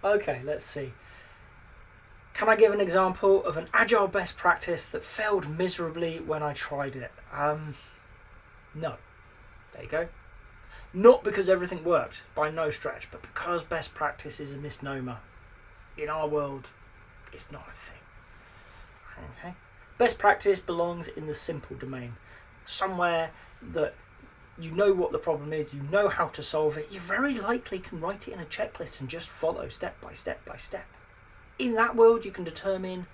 Okay, let's see. Can I give an example of an agile best practice that failed miserably when I tried it? No. There you go. Not because everything worked, by no stretch, but because best practice is a misnomer. In our world, it's not a thing. Okay? Best practice belongs in the simple domain. Somewhere that you know what the problem is, you know how to solve it, you very likely can write it in a checklist and just follow step by step by step. In that world, you can determine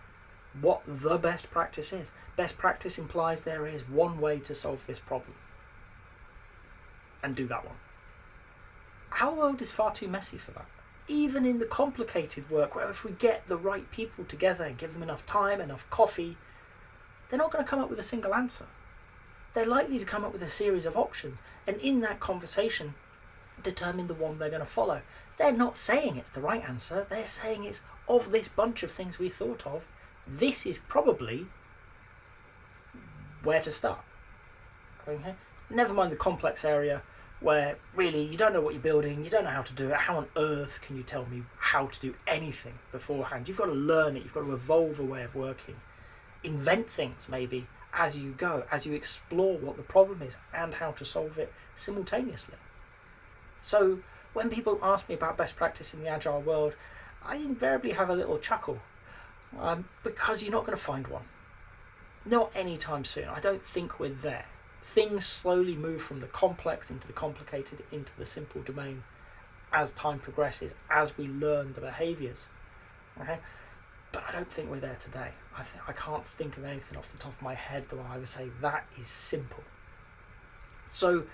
what the best practice is. Best practice implies there is one way to solve this problem. And do that one. Our world is far too messy for that. Even in the complicated work, where if we get the right people together and give them enough time, enough coffee, they're not going to come up with a single answer. They're likely to come up with a series of options, and in that conversation, determine the one they're going to follow. They're not saying it's the right answer, they're saying it's of this bunch of things we thought of, this is probably where to start. Okay? Never mind the complex area where really you don't know what you're building, you don't know how to do it. How on earth can you tell me how to do anything beforehand? You've got to learn it, you've got to evolve a way of working. Invent things maybe as you go, as you explore what the problem is and how to solve it simultaneously. So when people ask me about best practice in the agile world, I invariably have a little chuckle because you're not going to find one. Not anytime soon. I don't think we're there. Things slowly move from the complex into the complicated into the simple domain as time progresses, as we learn the behaviours. Okay? But I don't think we're there today. I can't think of anything off the top of my head that I would say that is simple. So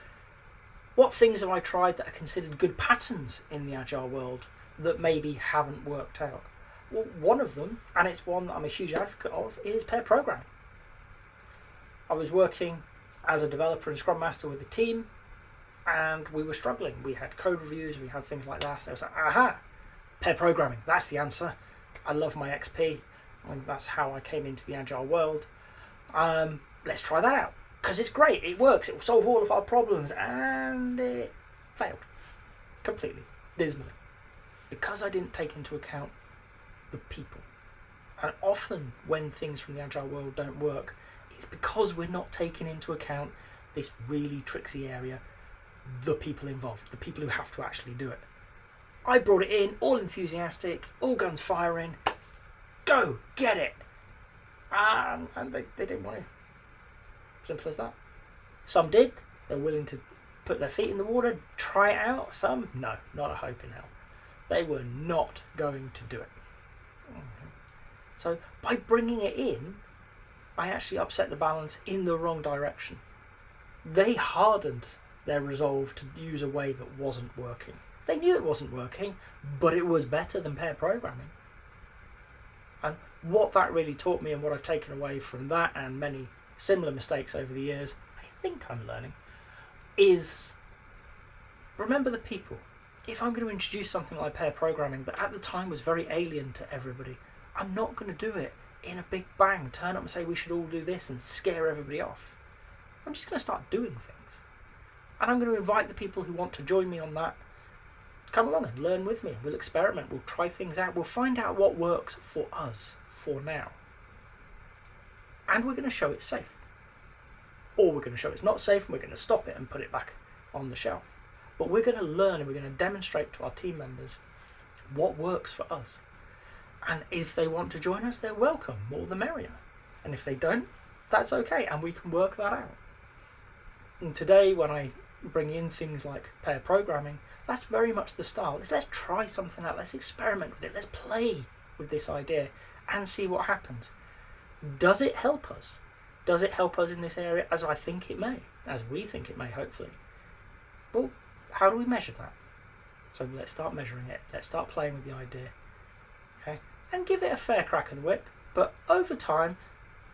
what things have I tried that are considered good patterns in the agile world that maybe haven't worked out? Well, one of them, and it's one that I'm a huge advocate of, is pair programming. I was working as a developer and Scrum Master with a team, and we were struggling. We had code reviews, we had things like that, and I was like, aha, pair programming, that's the answer. I love my XP, and that's how I came into the agile world. Let's try that out, because it's great, it works, it will solve all of our problems, and it failed completely, dismally, because I didn't take into account the people. And often when things from the agile world don't work, it's because we're not taking into account this really tricksy area, the people involved, the people who have to actually do it. I brought it in, all enthusiastic, all guns firing, go, get it. And they didn't want to. Simple as that. Some did, they're willing to put their feet in the water, try it out. Some, no, not a hope in hell. They were not going to do it. So by bringing it in, I actually upset the balance in the wrong direction. They hardened their resolve to use a way that wasn't working. They knew it wasn't working, but it was better than pair programming. And what that really taught me, and what I've taken away from that and many similar mistakes over the years, I think I'm learning, is remember the people. If I'm going to introduce something like pair programming that at the time was very alien to everybody, I'm not going to do it in a big bang, turn up and say we should all do this and scare everybody off. I'm just going to start doing things. And I'm going to invite the people who want to join me on that. Come along and learn with me. We'll experiment, we'll try things out, we'll find out what works for us, for now. And we're going to show it's safe. Or we're going to show it's not safe and we're going to stop it and put it back on the shelf. But we're going to learn and we're going to demonstrate to our team members what works for us. And if they want to join us, they're welcome, more the merrier. And if they don't, that's okay, and we can work that out. And today, when I bring in things like pair programming, that's very much the style. Let's try something out, let's experiment with it, let's play with this idea and see what happens. Does it help us? Does it help us in this area as I think it may, as we think it may, hopefully? Well, how do we measure that? So let's start measuring it, let's start playing with the idea. Okay? And give it a fair crack of the whip, but over time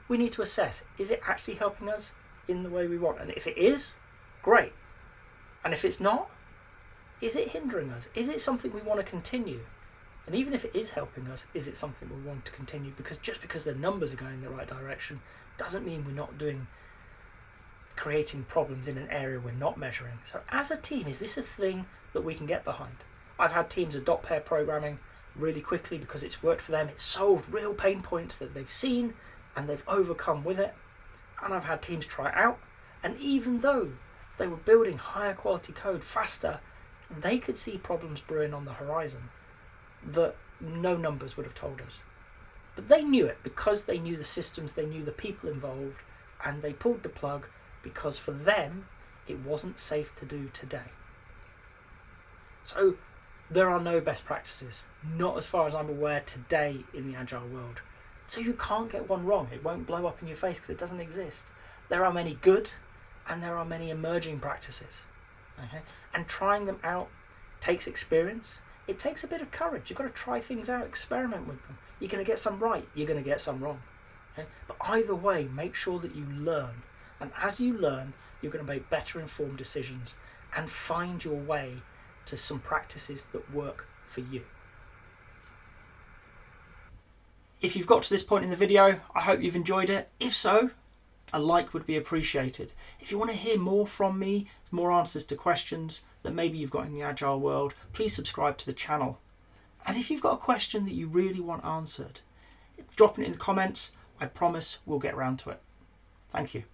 we need to assess, is it actually helping us in the way we want? And if it is, great. And if it's not, is it hindering us? Is it something we want to continue? And even if it is helping us, is it something we want to continue? Because just because the numbers are going in the right direction doesn't mean we're not creating problems in an area we're not measuring. So as a team, is this a thing that we can get behind? I've had teams adopt pair programming really quickly because it's worked for them. It's solved real pain points that they've seen and they've overcome with it. And I've had teams try it out, and even though they were building higher quality code faster, they could see problems brewing on the horizon that no numbers would have told us. But they knew it because they knew the systems, they knew the people involved, and they pulled the plug because for them it wasn't safe to do today. So there are no best practices, not as far as I'm aware today in the Agile world. So you can't get one wrong. It won't blow up in your face because it doesn't exist. There are many good and there are many emerging practices. Okay? And trying them out takes experience. It takes a bit of courage. You've got to try things out, experiment with them. You're going to get some right, you're going to get some wrong. Okay? But either way, make sure that you learn. And as you learn, you're going to make better informed decisions and find your way to some practices that work for you. If you've got to this point in the video, I hope you've enjoyed it. If so, a like would be appreciated. If you want to hear more from me, more answers to questions that maybe you've got in the Agile world, please subscribe to the channel. And if you've got a question that you really want answered, drop it in the comments. I promise we'll get around to it. Thank you.